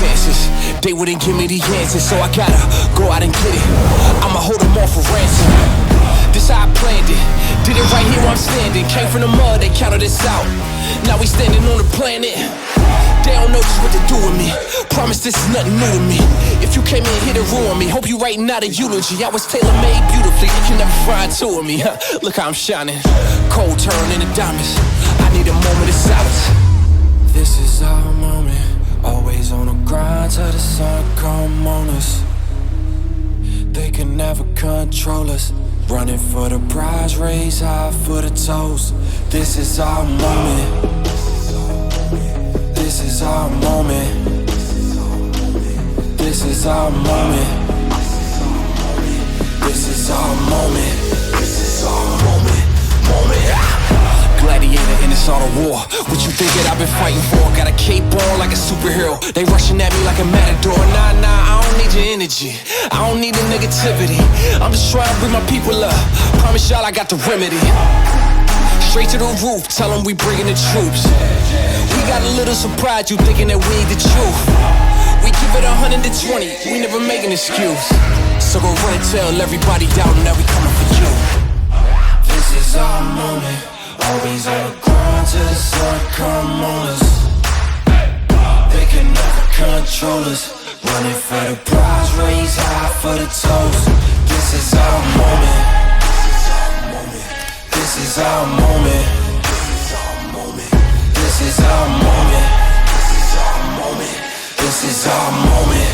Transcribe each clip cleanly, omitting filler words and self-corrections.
chances. They wouldn't give me the answers, so I gotta go out and get it. I'ma hold them all for ransom. This how I planned it. Did it right here where I'm standing. Came from the mud, they counted us out. Now we standing on the planet. They don't know just what to do with me. Promise this is nothing new to me. If you came in here to ruin me, hope you writing out a eulogy. I was tailor-made beautifully, you can never find two of me. Look how I'm shining. Cold turn into diamonds. I need a moment of silence. This is our moment. Always on the grind till the sun come on us. They can never control us. Running for the prize, raise high for the toast. This is our moment. This is our moment. This is our moment. This is our moment. This is our moment. Gladiator in this art of war. What you think that I've been fighting for? Got a cape on like a superhero. They rushing at me like a matador. Nah, I don't need your energy. I don't need the negativity. I'm just trying to bring my people up. Promise y'all I got the remedy. Straight to the roof, tell them we bringing the troops. We got a little surprise, you thinking that we ain't the truth. We give it 120, we never make an excuse. So go run and tell everybody doubting that we coming for you. This is our moment. Always on the grind till the sun come on us. They can never control us. Running for the prize, raise high for the toast. This is our moment. This is our moment. This is our moment. This is our moment. This is our moment.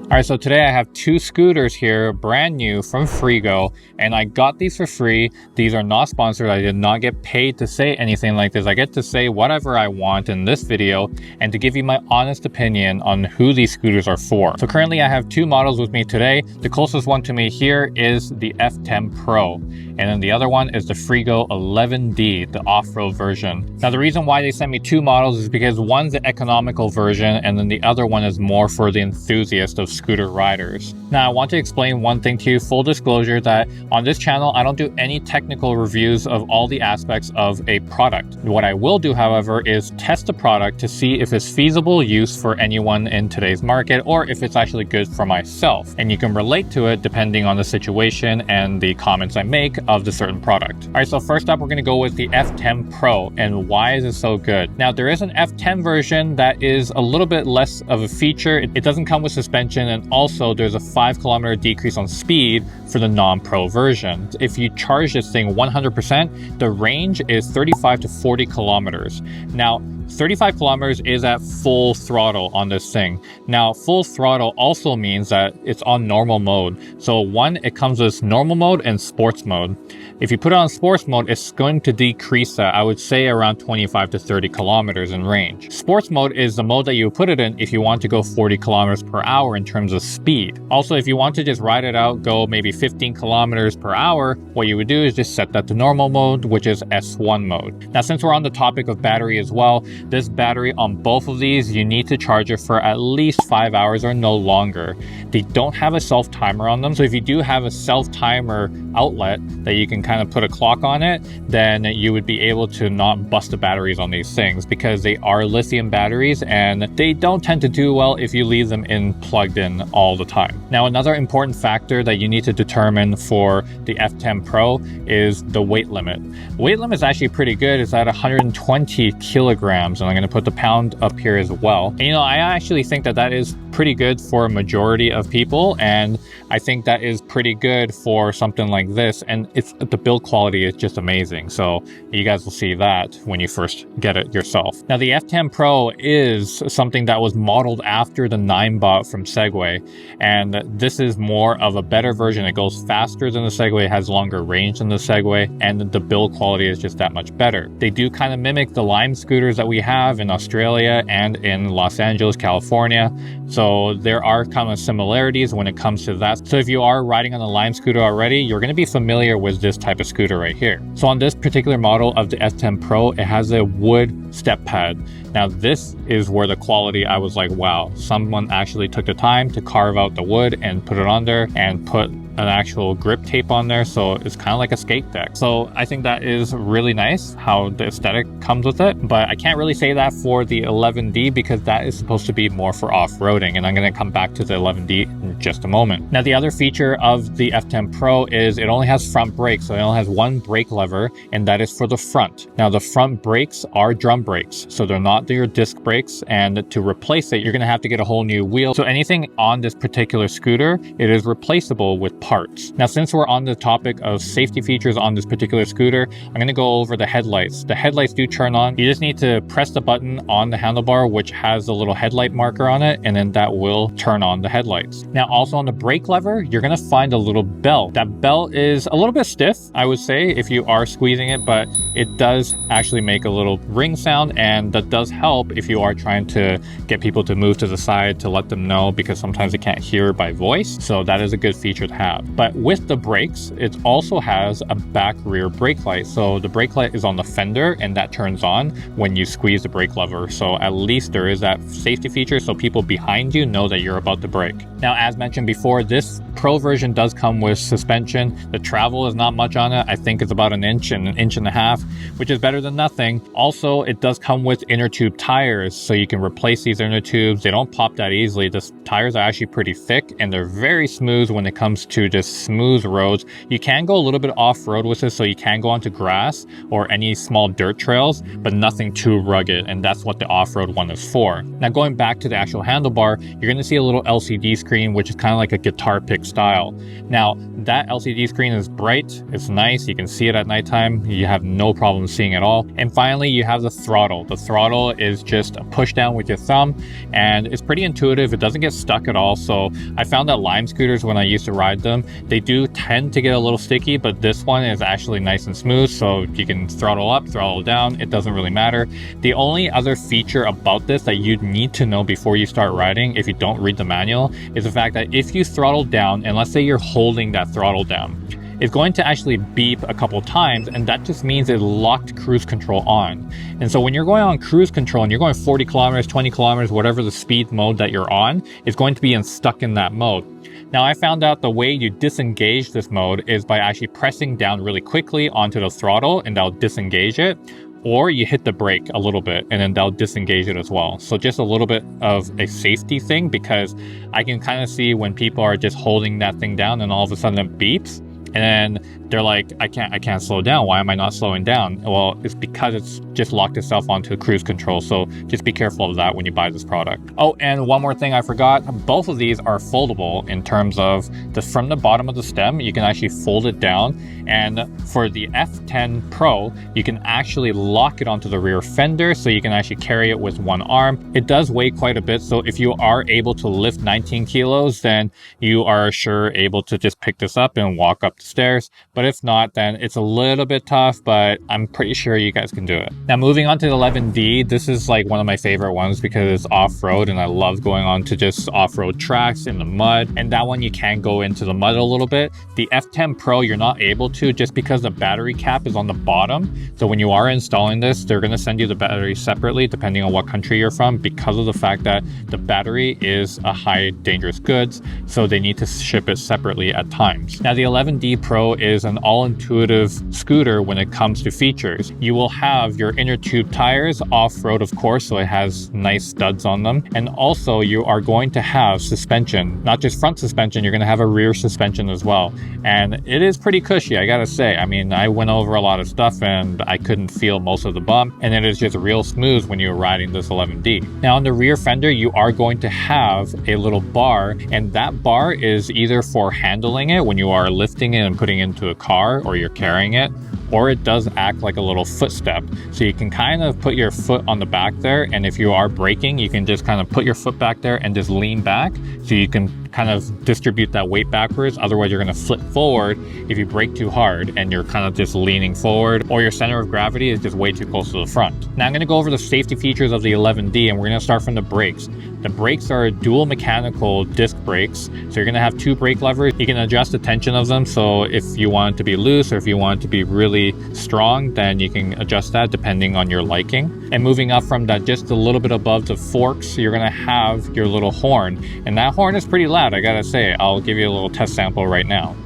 Alright, so today I have two scooters here, brand new from FREEGO, and I got these for free. These are not sponsored. I did not get paid to say anything like this. I get to say whatever I want in this video and to give you my honest opinion on who these scooters are for. So currently I have two models with me today. The closest one to me here is the F10 Pro, and then the other one is the FREEGO 11D, the off-road version. Now the reason why they sent me two models is because one's the economical version and then the other one is more for the enthusiast of scooter riders. Now I want to explain one thing to you, full disclosure, that on this channel I don't do any technical reviews of all the aspects of a product. What I will do, however, is test the product to see if it's feasible use for anyone in today's market or if it's actually good for myself, and you can relate to it depending on the situation and the comments I make of the certain product. Alright, so first up we're going to go with the F10 Pro, and why is it so good? Now there is an F10 version that is a little bit less of a feature. It doesn't come with suspension, and also there's a 5 kilometer decrease on speed for the non-pro version. If you charge this thing 100%, the range is 35 to 40 kilometers. Now 35 kilometers is at full throttle on this thing. Now full throttle also means that it's on normal mode. So one, it comes with normal mode and sports mode. If you put it on sports mode, it's going to decrease that, I would say around 25 to 30 kilometers in range. Sports mode is the mode that you put it in if you want to go 40 kilometers per hour in terms of speed. Also, if you want to just ride it out, go maybe 15 kilometers per hour, what you would do is just set that to normal mode, which is S1 mode. Now, since we're on the topic of battery as well, this battery on both of these, you need to charge it for at least 5 hours or no longer. They don't have a self timer on them, so if you do have a self timer outlet that you can kind of put a clock on it, then you would be able to not bust the batteries on these things, because they are lithium batteries and they don't tend to do well if you leave them plugged in all the time. Now another important factor that you need to determine for the F10 Pro is the weight limit. Weight limit is actually pretty good. It's at 120 kilograms, and I'm going to put the pound up here as well. And, you know, I actually think that that is pretty good for a majority of people, and I think that is pretty good for something like this, and it's the build quality is just amazing. So you guys will see that when you first get it yourself. Now the F10 Pro is something that was modeled after the 9bot from Segway, and this is more of a better version. It goes faster than the Segway, has longer range than the Segway, and the build quality is just that much better. They do kind of mimic the Lime scooters that we have in Australia and in Los Angeles, California. So there are kind of similarities when it comes to that. So if you are riding on a Lime scooter already, you're going to be familiar with this type of scooter right here. So on this particular model of the F10 Pro, it has a wood step pad. Now this is where the quality, I was like, wow, someone actually took the time to carve out the wood and put it on there and put an actual grip tape on there, so it's kind of like a skate deck. So I think that is really nice how the aesthetic comes with it, but I can't really say that for the 11D because that is supposed to be more for off-roading, and I'm going to come back to the 11D in just a moment. Now, the other feature of the F10 Pro is it only has front brakes, so it only has one brake lever, and that is for the front. Now, the front brakes are drum brakes, so they're not your disc brakes, and to replace it, you're going to have to get a whole new wheel. So anything on this particular scooter, it is replaceable with parts. Now, since we're on the topic of safety features on this particular scooter, I'm going to go over the headlights. The headlights do turn on. You just need to press the button on the handlebar, which has a little headlight marker on it, and then that will turn on the headlights. Now, also on the brake lever, you're going to find a little belt. That belt is a little bit stiff, I would say, if you are squeezing it, but it does actually make a little ring sound, and that does help if you are trying to get people to move to the side to let them know, because sometimes they can't hear by voice. So that is a good feature to have. But with the brakes, it also has a back rear brake light. So the brake light is on the fender, and that turns on when you squeeze the brake lever. So at least there is that safety feature, so people behind you know that you're about to brake. Now, as mentioned before, this Pro version does come with suspension. The travel is not much on it. I think it's about an inch and an inch and a half, which is better than nothing. Also, it does come with inner tube tires, so you can replace these inner tubes. They don't pop that easily. The tires are actually pretty thick, and they're very smooth when it comes to just smooth roads. You can go a little bit off-road with this, so you can go onto grass or any small dirt trails, but nothing too rugged, and that's what the off-road one is for. Now, going back to the actual handlebar, you're going to see a little LCD screen, which is kind of like a guitar pick style. Now, that LCD screen is bright, it's nice, you can see it at nighttime, you have no problem seeing it all. And finally, you have the throttle. The throttle is just a push down with your thumb, and it's pretty intuitive. It doesn't get stuck at all. So I found that Lime scooters, when I used to ride them, they do tend to get a little sticky, but this one is actually nice and smooth, so you can throttle up, throttle down, it doesn't really matter. The only other feature about this that you need to know before you start riding, if you don't read the manual, is the fact that if you throttle down, and let's say you're holding that throttle down, it's going to actually beep a couple times, and that just means it locked cruise control on. And so when you're going on cruise control and you're going 40 kilometers, 20 kilometers, whatever the speed mode that you're on, it's going to be stuck in that mode. Now, I found out the way you disengage this mode is by actually pressing down really quickly onto the throttle, and that'll disengage it. Or you hit the brake a little bit, and then that'll disengage it as well. So just a little bit of a safety thing, because I can kind of see when people are just holding that thing down and all of a sudden it beeps. And then they're like, I can't slow down. Why am I not slowing down? Well, it's because it's just locked itself onto cruise control. So just be careful of that when you buy this product. Oh, and one more thing I forgot. Both of these are foldable in terms of from the bottom of the stem, you can actually fold it down. And for the F10 Pro, you can actually lock it onto the rear fender, so you can actually carry it with one arm. It does weigh quite a bit. So if you are able to lift 19 kilos, then you are sure able to just pick this up and walk up the stairs. But if not, then it's a little bit tough, but I'm pretty sure you guys can do it. Now, moving on to the 11D, this is like one of my favorite ones because it's off-road, and I love going on to just off-road tracks in the mud. And that one, you can go into the mud a little bit. The F10 Pro, you're not able to, just because the battery cap is on the bottom. So when you are installing this, they're going to send you the battery separately depending on what country you're from, because of the fact that the battery is a high dangerous goods, so they need to ship it separately at times. Now, the 11D Pro is an all-intuitive scooter when it comes to features. You will have your inner tube tires, off-road of course, so it has nice studs on them. And also you are going to have suspension, not just front suspension, you're going to have a rear suspension as well. And it is pretty cushy, I gotta say. I mean, I went over a lot of stuff and I couldn't feel most of the bump, and it is just real smooth when you're riding this 11D. Now, on the rear fender, you are going to have a little bar, and that bar is either for handling it when you are lifting it and putting it into a car, or you're carrying it, or it does act like a little footstep. So you can kind of put your foot on the back there, and if you are braking, you can just kind of put your foot back there and just lean back, so you can kind of distribute that weight backwards. Otherwise, you're going to flip forward if you brake too hard and you're kind of just leaning forward, or your center of gravity is just way too close to the front. Now, I'm going to go over the safety features of the 11D, and we're going to start from the brakes. The brakes are dual mechanical disc brakes, so you're going to have two brake levers. You can adjust the tension of them, so if you want it to be loose or if you want it to be really strong, then you can adjust that depending on your liking. And moving up from that, just a little bit above the forks, you're going to have your little horn, and that horn is pretty loud. loud, I gotta say. I'll give you a little test sample right now.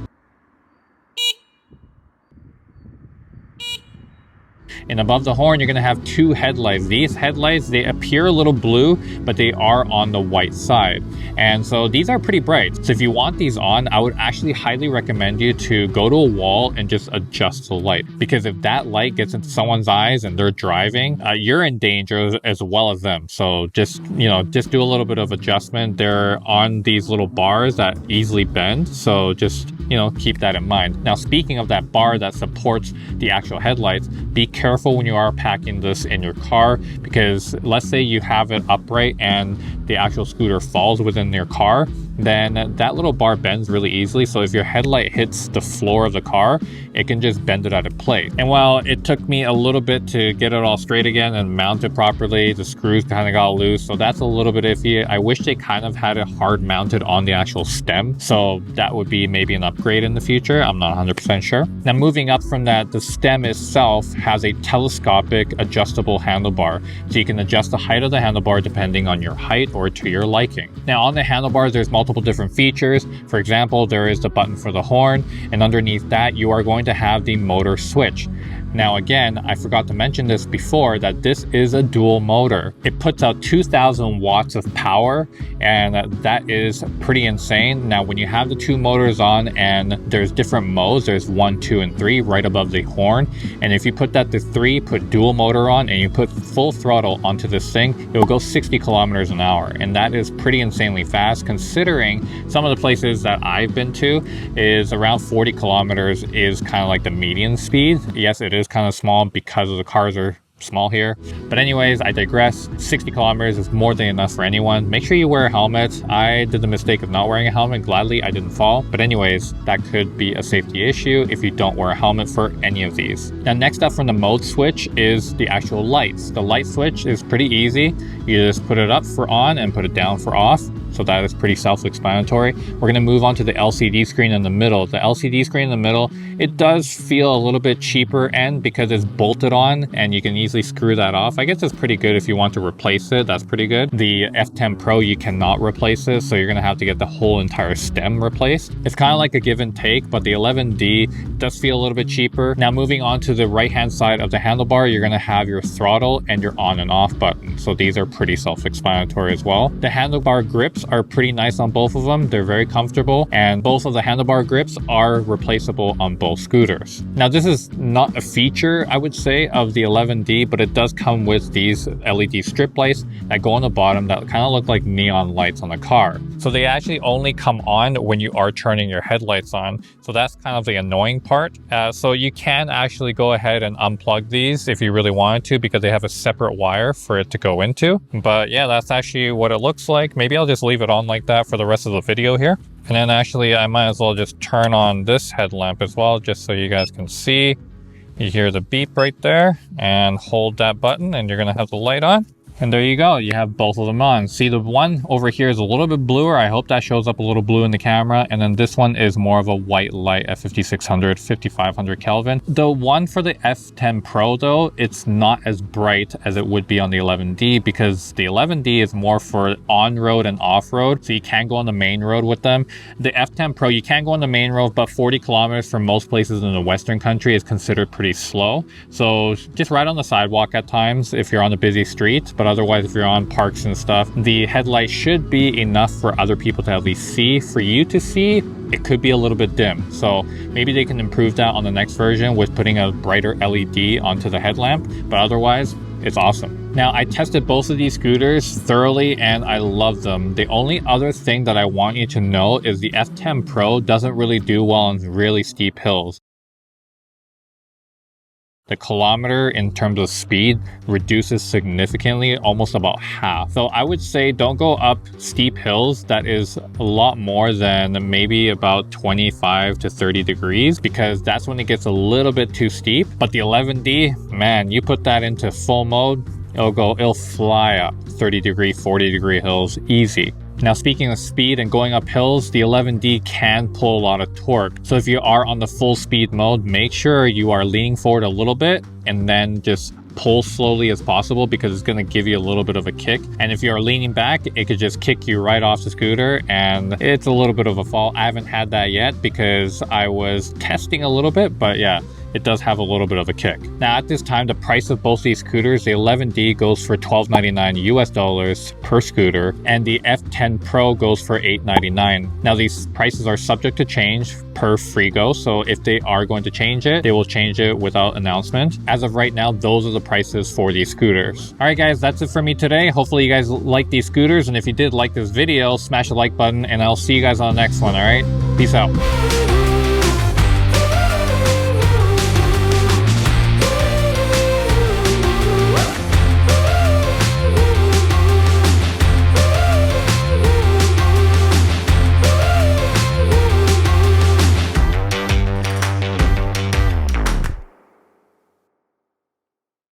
And above the horn, you're going to have two headlights. These headlights, they appear a little blue, but they are on the white side. And so these are pretty bright. So if you want these on, I would actually highly recommend you to go to a wall and just adjust the light. Because if that light gets into someone's eyes and they're driving, you're in danger as well as them. So just, just do a little bit of adjustment. They're on these little bars that easily bend. So just, keep that in mind. Now, speaking of that bar that supports the actual headlights, be careful when you are packing this in your car, because let's say you have it upright and the actual scooter falls within your car, then that little bar bends really easily. So if your headlight hits the floor of the car, it can just bend it out of place. And while it took me a little bit to get it all straight again and mount it properly, the screws kind of got loose, so that's a little bit iffy. I wish they kind of had it hard mounted on the actual stem, so that would be maybe an upgrade in the future. I'm not 100% sure. Now, moving up from that, the stem itself has a telescopic adjustable handlebar, so you can adjust the height of the handlebar depending on your height or to your liking. Now, on the handlebars, there's multiple different features. For example, there is the button for the horn, and underneath that you are going to have the motor switch. Now again, I forgot to mention this before, that this is a dual motor. It puts out 2,000 watts of power, and that is pretty insane. Now when you have the two motors on, and there's different modes, there's 1, 2, and 3 right above the horn, and if you put that to 3, put dual motor on, and you put full throttle onto this thing, it will go 60 kilometers an hour, and that is pretty insanely fast, considering some of the places that I've been to is around 40 kilometers is kind of like the median speed. Yes, it is kind of small because of the cars are small here, but anyways, I digress. 60 kilometers is more than enough for anyone. Make sure you wear a helmet. I did the mistake of not wearing a helmet. Gladly I didn't fall, but anyways, that could be a safety issue if you don't wear a helmet for any of these. Now next up from the mode switch is the actual lights. The light switch is pretty easy. You just put it up for on and put it down for off. So that is pretty self-explanatory. We're going to move on to the LCD screen in the middle. The LCD screen in the middle, it does feel a little bit cheaper, and because it's bolted on and you can easily screw that off, I guess it's pretty good if you want to replace it. That's pretty good. The F10 Pro, you cannot replace it, so you're going to have to get the whole entire stem replaced. It's kind of like a give and take, but the 11D does feel a little bit cheaper. Now moving on to the right-hand side of the handlebar, you're going to have your throttle and your on and off button. So these are pretty self-explanatory as well. The handlebar grips are pretty nice on both of them. They're very comfortable, and both of the handlebar grips are replaceable on both scooters. Now this is not a feature, I would say, of the 11D, but it does come with these LED strip lights that go on the bottom that kind of look like neon lights on the car. So they actually only come on when you are turning your headlights on. So that's kind of the annoying part. So you can actually go ahead and unplug these if you really wanted to, because they have a separate wire for it to go into. But yeah, that's actually what it looks like. Maybe I'll just leave it on like that for the rest of the video here. And then actually I might as well just turn on this headlamp as well, just so you guys can see. You hear the beep right there, and hold that button and you're gonna have the light on. And there you go, you have both of them on. See, the one over here is a little bit bluer. I hope that shows up a little blue in the camera. And then this one is more of a white light at 5600, 5500 Kelvin. The one for the F10 Pro though, it's not as bright as it would be on the 11D, because the 11D is more for on-road and off-road. So you can go on the main road with them. The F10 Pro, you can go on the main road, but 40 kilometers for most places in the Western country is considered pretty slow. So just ride on the sidewalk at times if you're on a busy street. But otherwise, if you're on parks and stuff, the headlight should be enough for other people to at least see. For you to see, it could be a little bit dim. So maybe they can improve that on the next version with putting a brighter LED onto the headlamp. But otherwise, it's awesome. Now, I tested both of these scooters thoroughly and I love them. The only other thing that I want you to know is the F10 Pro doesn't really do well on really steep hills. The kilometer in terms of speed reduces significantly, almost about half. So I would say don't go up steep hills that is a lot more than maybe about 25 to 30 degrees, because that's when it gets a little bit too steep. But the 11D, man, you put that into full mode, it'll fly up 30 degree, 40 degree hills easy. Now, speaking of speed and going up hills, the 11D can pull a lot of torque. So if you are on the full speed mode, make sure you are leaning forward a little bit and then just pull slowly as possible because it's going to give you a little bit of a kick. And if you're leaning back, it could just kick you right off the scooter, and it's a little bit of a fall. I haven't had that yet because I was testing a little bit, but yeah, it does have a little bit of a kick. Now at this time, the price of both these scooters, the 11D goes for $12.99 US per scooter, and the F10 Pro goes for $8.99. Now these prices are subject to change per FREEGO, so if they are going to change it, they will change it without announcement. As of right now, those are the prices for these scooters. Alright guys, that's it for me today. Hopefully you guys like these scooters, and if you did like this video, smash the like button, and I'll see you guys on the next one, alright? Peace out.